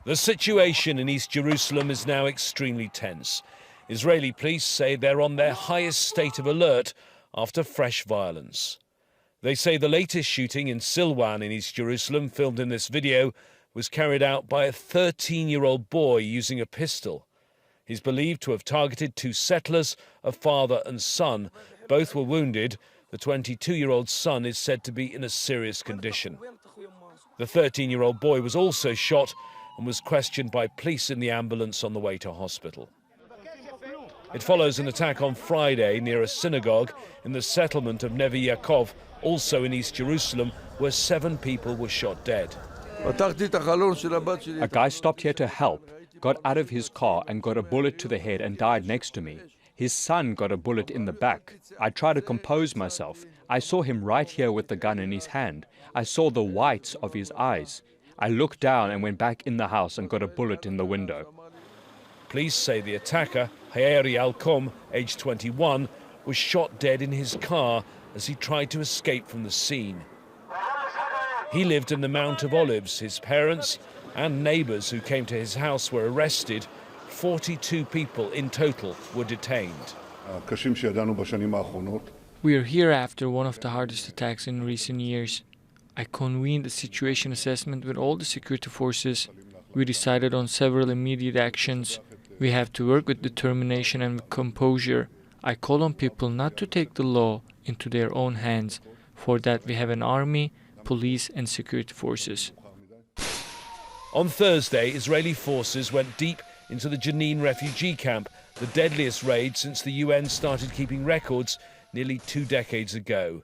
The situation in East Jerusalem is now extremely tense. Israeli police say they're on their highest state of alert after fresh violence. They say the latest shooting in Silwan in East Jerusalem, filmed in this video, was carried out by a 13-year-old boy using a pistol. He's believed to have targeted two settlers, a father and son. Both were wounded. The 22-year-old son is said to be in a serious condition. The 13-year-old boy was also shot and was questioned by police in the ambulance on the way to hospital. It follows an attack on Friday near a synagogue in the settlement of Neve Yaakov, also in East Jerusalem, where 7 people were shot dead. A guy stopped here to help, got out of his car and got a bullet to the head and died next to me. His son got a bullet in the back. I tried to compose myself. I saw him right here with the gun in his hand. I saw the whites of his eyes. I looked down and went back in the house and got a bullet in the window. Police say the attacker, Hayeri Alkom, aged 21, was shot dead in his car as he tried to escape from the scene. He lived in the Mount of Olives. His parents and neighbours who came to his house were arrested. 42 people in total were detained. We are here after one of the hardest attacks in recent years. I convened a situation assessment with all the security forces. We decided on several immediate actions. We have to work with determination and with composure. I call on people not to take the law into their own hands. For that we have an army, police and security forces. On Thursday, Israeli forces went deep into the Jenin refugee camp, the deadliest raid since the UN started keeping records nearly 2 decades ago.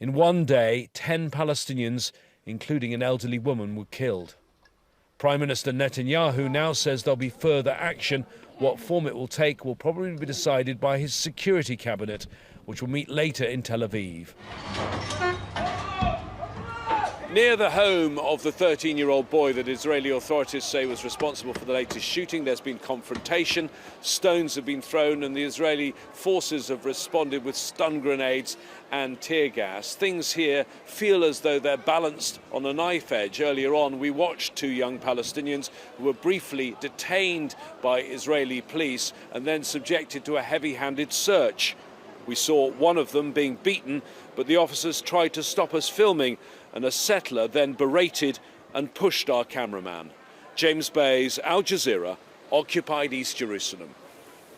In one day, 10 Palestinians, including an elderly woman, were killed. Prime Minister Netanyahu now says there'll be further action. What form it will take will probably be decided by his security cabinet, which will meet later in Tel Aviv. Near the home of the 13-year-old boy that Israeli authorities say was responsible for the latest shooting, there's been confrontation. Stones have been thrown and the Israeli forces have responded with stun grenades and tear gas. Things here feel as though they're balanced on a knife edge. Earlier on, we watched 2 young Palestinians who were briefly detained by Israeli police and then subjected to a heavy-handed search. We saw one of them being beaten, but the officers tried to stop us filming, and a settler then berated and pushed our cameraman. James Bayes, Al Jazeera, occupied East Jerusalem.